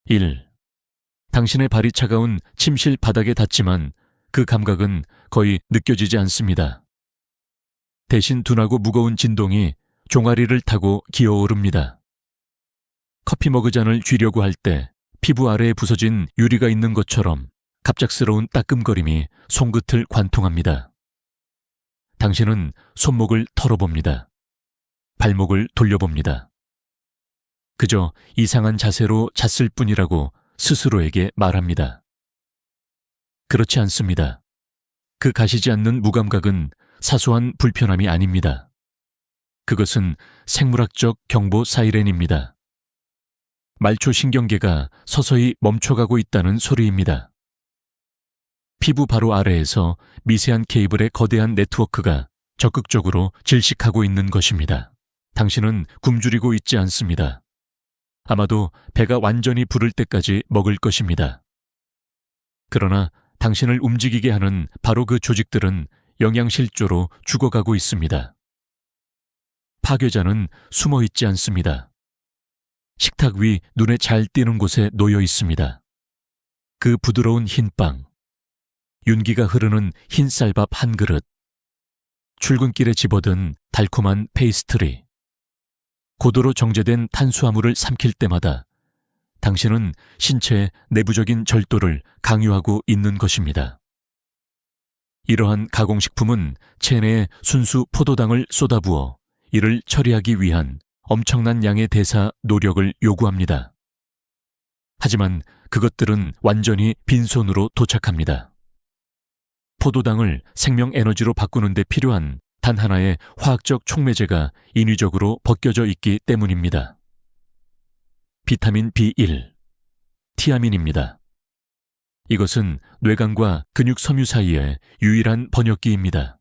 1. 당신의 발이 차가운 침실 바닥에 닿지만 그 감각은 거의 느껴지지 않습니다. 대신 둔하고 무거운 진동이 종아리를 타고 기어오릅니다. 커피 머그잔을 쥐려고 할 때 피부 아래에 부서진 유리가 있는 것처럼 갑작스러운 따끔거림이 손끝을 관통합니다. 당신은 손목을 털어봅니다. 발목을 돌려봅니다. 그저 이상한 자세로 잤을 뿐이라고 스스로에게 말합니다. 그렇지 않습니다. 그 가시지 않는 무감각은 사소한 불편함이 아닙니다. 그것은 생물학적 경보 사이렌입니다. 말초 신경계가 서서히 멈춰가고 있다는 소리입니다. 피부 바로 아래에서 미세한 케이블의 거대한 네트워크가 적극적으로 질식하고 있는 것입니다. 당신은 굶주리고 있지 않습니다. 아마도 배가 완전히 부를 때까지 먹을 것입니다. 그러나 당신을 움직이게 하는 바로 그 조직들은 영양실조로 죽어가고 있습니다. 파괴자는 숨어 있지 않습니다. 식탁 위 눈에 잘 띄는 곳에 놓여 있습니다. 그 부드러운 흰빵, 윤기가 흐르는 흰 쌀밥 한 그릇, 출근길에 집어든 달콤한 페이스트리, 고도로 정제된 탄수화물을 삼킬 때마다 당신은 신체의 내부적인 절도를 강요하고 있는 것입니다. 이러한 가공식품은 체내에 순수 포도당을 쏟아부어 이를 처리하기 위한 엄청난 양의 대사 노력을 요구합니다. 하지만 그것들은 완전히 빈손으로 도착합니다. 포도당을 생명 에너지로 바꾸는 데 필요한 단 하나의 화학적 촉매제가 인위적으로 벗겨져 있기 때문입니다. 비타민 B1, 티아민입니다. 이것은 뇌강과 근육 섬유 사이의 유일한 번역기입니다.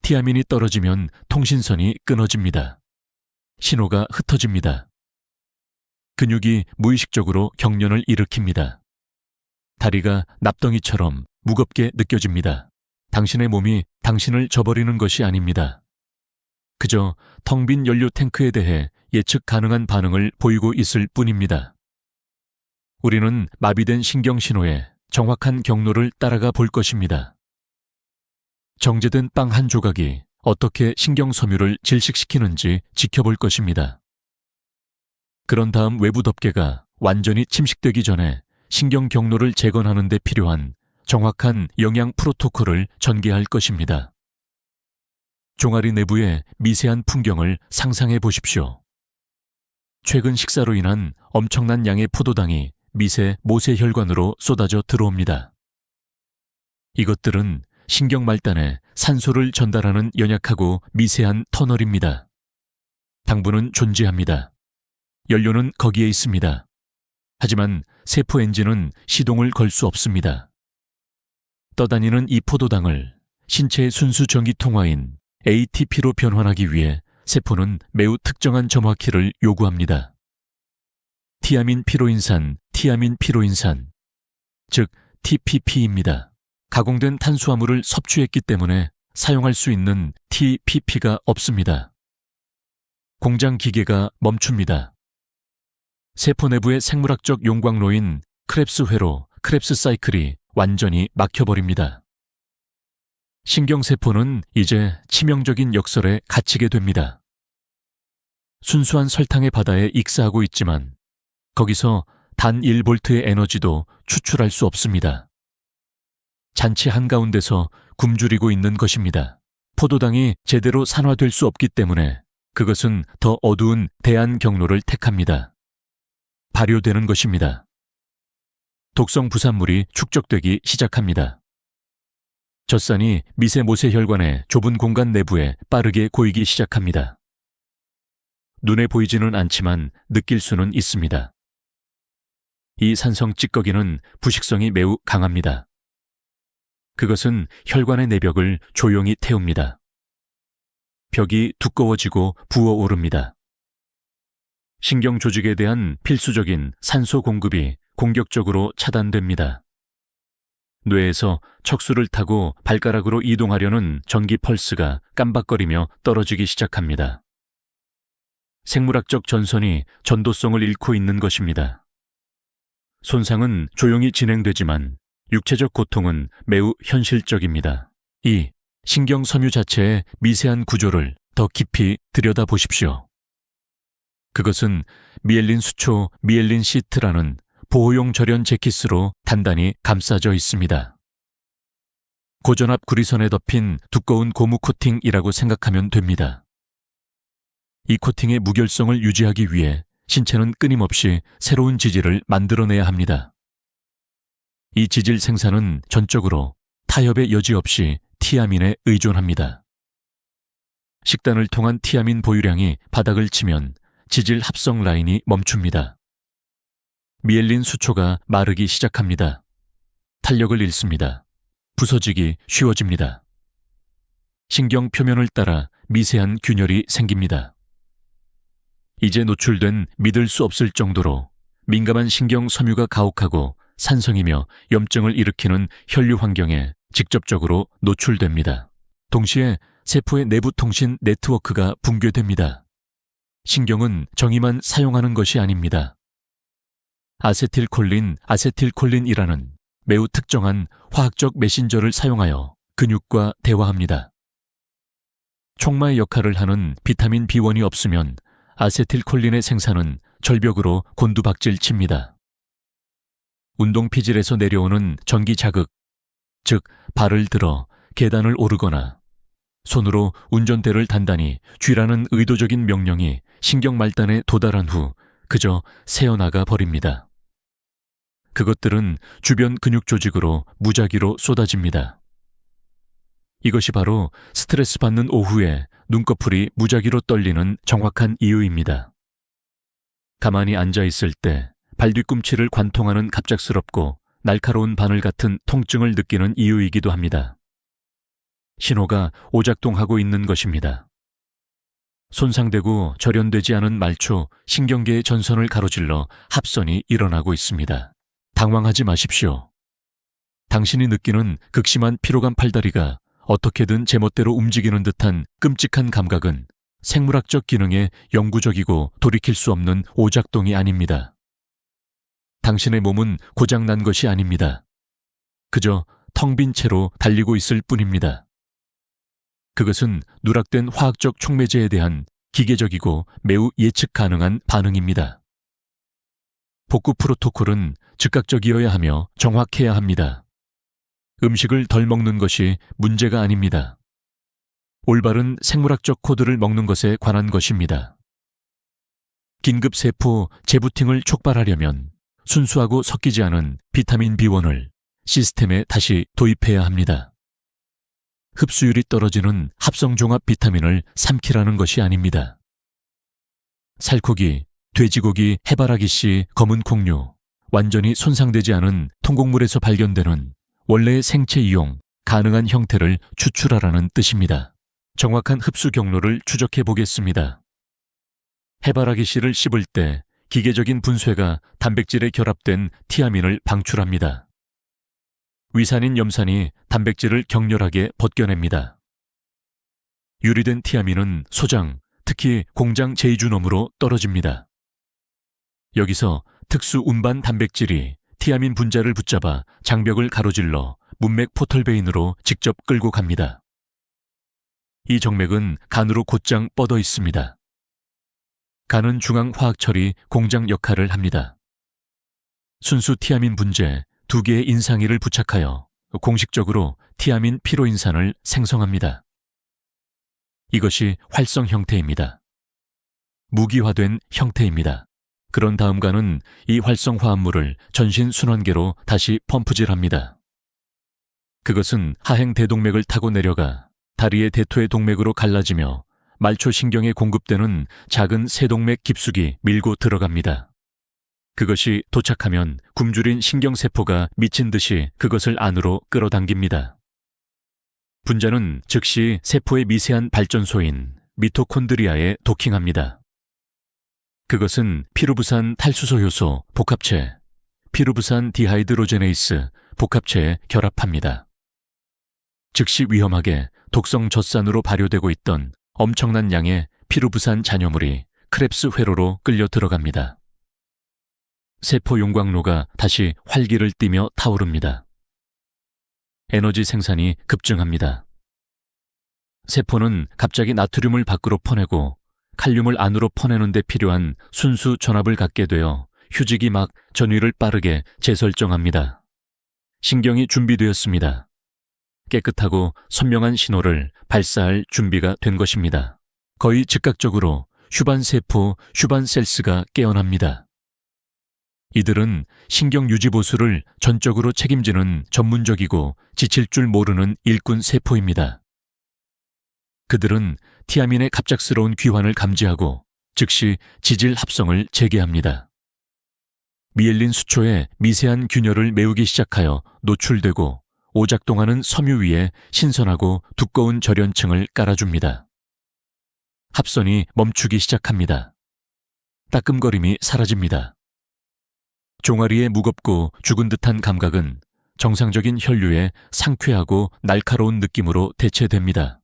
티아민이 떨어지면 통신선이 끊어집니다. 신호가 흩어집니다. 근육이 무의식적으로 경련을 일으킵니다. 다리가 납덩이처럼 무겁게 느껴집니다. 당신의 몸이 당신을 저버리는 것이 아닙니다. 그저 텅 빈 연료 탱크에 대해 예측 가능한 반응을 보이고 있을 뿐입니다. 우리는 마비된 신경 신호에 정확한 경로를 따라가 볼 것입니다. 정제된 빵 한 조각이 어떻게 신경 섬유를 질식시키는지 지켜볼 것입니다. 그런 다음 외부 덮개가 완전히 침식되기 전에 신경 경로를 재건하는 데 필요한 정확한 영양 프로토콜을 전개할 것입니다. 종아리 내부의 미세한 풍경을 상상해 보십시오. 최근 식사로 인한 엄청난 양의 포도당이 미세 모세혈관으로 쏟아져 들어옵니다. 이것들은 신경 말단에 산소를 전달하는 연약하고 미세한 터널입니다. 당분은 존재합니다. 연료는 거기에 있습니다. 하지만 세포 엔진은 시동을 걸 수 없습니다. 떠다니는 이 포도당을 신체의 순수 전기 통화인 ATP로 변환하기 위해 세포는 매우 특정한 점화키를 요구합니다. 티아민 피로인산, 즉 TPP입니다. 가공된 탄수화물을 섭취했기 때문에 사용할 수 있는 TPP가 없습니다. 공장 기계가 멈춥니다. 세포 내부의 생물학적 용광로인 크렙스 회로, 크렙스 사이클이 완전히 막혀버립니다. 신경세포는 이제 치명적인 역설에 갇히게 됩니다. 순수한 설탕의 바다에 익사하고 있지만 거기서 단 1볼트의 에너지도 추출할 수 없습니다. 잔치 한가운데서 굶주리고 있는 것입니다. 포도당이 제대로 산화될 수 없기 때문에 그것은 더 어두운 대안 경로를 택합니다. 발효되는 것입니다. 독성 부산물이 축적되기 시작합니다. 젖산이 미세 모세혈관의 좁은 공간 내부에 빠르게 고이기 시작합니다. 눈에 보이지는 않지만 느낄 수는 있습니다. 이 산성 찌꺼기는 부식성이 매우 강합니다. 그것은 혈관의 내벽을 조용히 태웁니다. 벽이 두꺼워지고 부어오릅니다. 신경 조직에 대한 필수적인 산소 공급이 공격적으로 차단됩니다. 뇌에서 척수를 타고 발가락으로 이동하려는 전기 펄스가 깜박거리며 떨어지기 시작합니다. 생물학적 전선이 전도성을 잃고 있는 것입니다. 손상은 조용히 진행되지만 육체적 고통은 매우 현실적입니다. 2. 신경 섬유 자체의 미세한 구조를 더 깊이 들여다보십시오. 그것은 미엘린 수초, 미엘린 시트라는 보호용 절연 재킷으로 단단히 감싸져 있습니다. 고전압 구리선에 덮인 두꺼운 고무 코팅이라고 생각하면 됩니다. 이 코팅의 무결성을 유지하기 위해 신체는 끊임없이 새로운 지질을 만들어내야 합니다. 이 지질 생산은 전적으로 타협의 여지 없이 티아민에 의존합니다. 식단을 통한 티아민 보유량이 바닥을 치면 지질 합성 라인이 멈춥니다. 미엘린 수초가 마르기 시작합니다. 탄력을 잃습니다. 부서지기 쉬워집니다. 신경 표면을 따라 미세한 균열이 생깁니다. 이제 노출된 믿을 수 없을 정도로 민감한 신경 섬유가 가혹하고 산성이며 염증을 일으키는 혈류 환경에 직접적으로 노출됩니다. 동시에 세포의 내부 통신 네트워크가 붕괴됩니다. 신경은 정의만 사용하는 것이 아닙니다. 아세틸콜린이라는 매우 특정한 화학적 메신저를 사용하여 근육과 대화합니다. 촉마의 역할을 하는 비타민 B1이 없으면 아세틸콜린의 생산은 절벽으로 곤두박질 칩니다. 운동 피질에서 내려오는 전기 자극, 즉 발을 들어 계단을 오르거나 손으로 운전대를 단단히 쥐라는 의도적인 명령이 신경 말단에 도달한 후 그저 새어나가 버립니다. 그것들은 주변 근육 조직으로 무작위로 쏟아집니다. 이것이 바로 스트레스 받는 오후에 눈꺼풀이 무작위로 떨리는 정확한 이유입니다. 가만히 앉아 있을 때 발뒤꿈치를 관통하는 갑작스럽고 날카로운 바늘 같은 통증을 느끼는 이유이기도 합니다. 신호가 오작동하고 있는 것입니다. 손상되고 절연되지 않은 말초 신경계의 전선을 가로질러 합선이 일어나고 있습니다. 당황하지 마십시오. 당신이 느끼는 극심한 피로감 팔다리가 어떻게든 제멋대로 움직이는 듯한 끔찍한 감각은 생물학적 기능의 영구적이고 돌이킬 수 없는 오작동이 아닙니다. 당신의 몸은 고장난 것이 아닙니다. 그저 텅 빈 채로 달리고 있을 뿐입니다. 그것은 누락된 화학적 촉매제에 대한 기계적이고 매우 예측 가능한 반응입니다. 복구 프로토콜은 즉각적이어야 하며 정확해야 합니다. 음식을 덜 먹는 것이 문제가 아닙니다. 올바른 생물학적 코드를 먹는 것에 관한 것입니다. 긴급세포 재부팅을 촉발하려면 순수하고 섞이지 않은 비타민 B1을 시스템에 다시 도입해야 합니다. 흡수율이 떨어지는 합성종합 비타민을 삼키라는 것이 아닙니다. 살코기, 돼지고기, 해바라기씨, 검은 콩류, 완전히 손상되지 않은 통곡물에서 발견되는 원래의 생체 이용 가능한 형태를 추출하라는 뜻입니다. 정확한 흡수 경로를 추적해 보겠습니다. 해바라기씨를 씹을 때 기계적인 분쇄가 단백질에 결합된 티아민을 방출합니다. 위산인 염산이 단백질을 격렬하게 벗겨냅니다. 유리된 티아민은 소장, 특히 공장 제이주놈으로 떨어집니다. 여기서 특수 운반 단백질이 티아민 분자를 붙잡아 장벽을 가로질러 문맥 포털베인으로 직접 끌고 갑니다. 이 정맥은 간으로 곧장 뻗어 있습니다. 간은 중앙화학처리 공장 역할을 합니다. 순수 티아민 분재 2개의 인상이를 부착하여 공식적으로 티아민 피로인산을 생성합니다. 이것이 활성 형태입니다. 무기화된 형태입니다. 그런 다음 간은 이 활성 화합물을 전신 순환계로 다시 펌프질합니다. 그것은 하행 대동맥을 타고 내려가 다리의 대퇴 동맥으로 갈라지며 말초신경에 공급되는 작은 세동맥 깊숙이 밀고 들어갑니다. 그것이 도착하면 굶주린 신경세포가 미친 듯이 그것을 안으로 끌어당깁니다. 분자는 즉시 세포의 미세한 발전소인 미토콘드리아에 도킹합니다. 그것은 피루브산 탈수소 효소 복합체, 피루브산 디하이드로제네이스 복합체에 결합합니다. 즉시 위험하게 독성 젖산으로 발효되고 있던 엄청난 양의 피루브산 잔여물이 크렙스 회로로 끌려 들어갑니다. 세포 용광로가 다시 활기를 띠며 타오릅니다. 에너지 생산이 급증합니다. 세포는 갑자기 나트륨을 밖으로 퍼내고 칼륨을 안으로 퍼내는 데 필요한 순수 전압을 갖게 되어 휴직이 막 전위를 빠르게 재설정합니다. 신경이 준비되었습니다. 깨끗하고 선명한 신호를 발사할 준비가 된 것입니다. 거의 즉각적으로 휴반세포, 휴반셀스가 깨어납니다. 이들은 신경 유지 보수를 전적으로 책임지는 전문적이고 지칠 줄 모르는 일꾼 세포입니다. 그들은 티아민의 갑작스러운 귀환을 감지하고 즉시 지질 합성을 재개합니다. 미엘린 수초에 미세한 균열을 메우기 시작하여 노출되고 오작동하는 섬유 위에 신선하고 두꺼운 절연층을 깔아줍니다. 합선이 멈추기 시작합니다. 따끔거림이 사라집니다. 종아리의 무겁고 죽은 듯한 감각은 정상적인 혈류의 상쾌하고 날카로운 느낌으로 대체됩니다.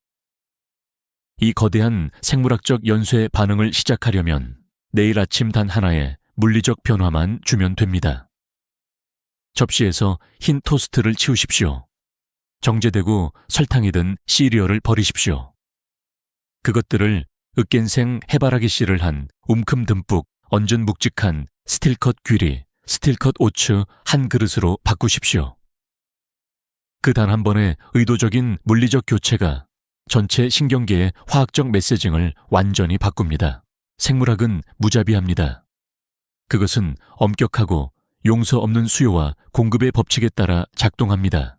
이 거대한 생물학적 연쇄 반응을 시작하려면 내일 아침 단 하나의 물리적 변화만 주면 됩니다. 접시에서 흰 토스트를 치우십시오. 정제되고 설탕이 든 시리얼을 버리십시오. 그것들을 으깬생 해바라기 씨를 한 움큼 듬뿍 얹은 묵직한 스틸컷 귀리, 스틸컷 오츠 한 그릇으로 바꾸십시오. 그 단 한 번의 의도적인 물리적 교체가 전체 신경계의 화학적 메시징을 완전히 바꿉니다. 생물학은 무자비합니다. 그것은 엄격하고 용서 없는 수요와 공급의 법칙에 따라 작동합니다.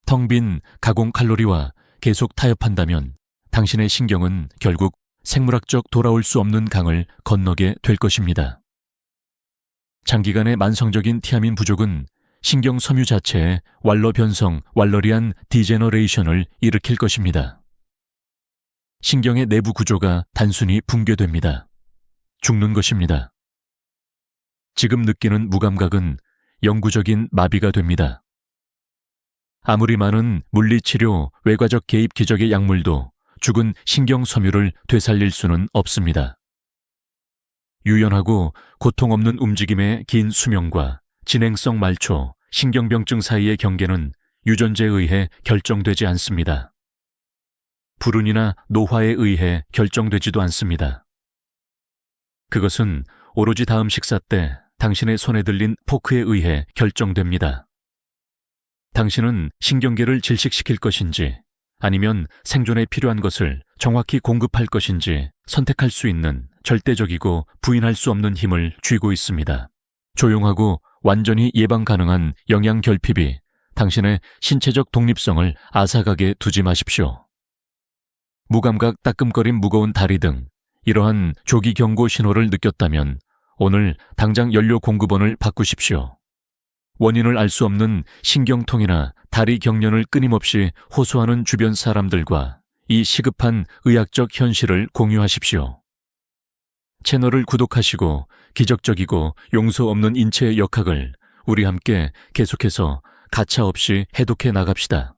텅 빈 가공 칼로리와 계속 타협한다면 당신의 신경은 결국 생물학적 돌아올 수 없는 강을 건너게 될 것입니다. 장기간의 만성적인 티아민 부족은 신경 섬유 자체의 왈러 변성, 왈러리안 디제너레이션을 일으킬 것입니다. 신경의 내부 구조가 단순히 붕괴됩니다. 죽는 것입니다. 지금 느끼는 무감각은 영구적인 마비가 됩니다. 아무리 많은 물리치료, 외과적 개입 기적의 약물도 죽은 신경 섬유를 되살릴 수는 없습니다. 유연하고 고통 없는 움직임의 긴 수명과 진행성 말초, 신경병증 사이의 경계는 유전자에 의해 결정되지 않습니다. 불운이나 노화에 의해 결정되지도 않습니다. 그것은 오로지 다음 식사 때 당신의 손에 들린 포크에 의해 결정됩니다. 당신은 신경계를 질식시킬 것인지 아니면 생존에 필요한 것을 정확히 공급할 것인지 선택할 수 있는 절대적이고 부인할 수 없는 힘을 쥐고 있습니다. 조용하고 완전히 예방 가능한 영양 결핍이 당신의 신체적 독립성을 앗아가게 두지 마십시오. 무감각 따끔거림 무거운 다리 등 이러한 조기 경고 신호를 느꼈다면 오늘 당장 연료 공급원을 바꾸십시오. 원인을 알 수 없는 신경통이나 다리 경련을 끊임없이 호소하는 주변 사람들과 이 시급한 의학적 현실을 공유하십시오. 채널을 구독하시고 기적적이고 용서 없는 인체의 역학을 우리 함께 계속해서 가차없이 해독해 나갑시다.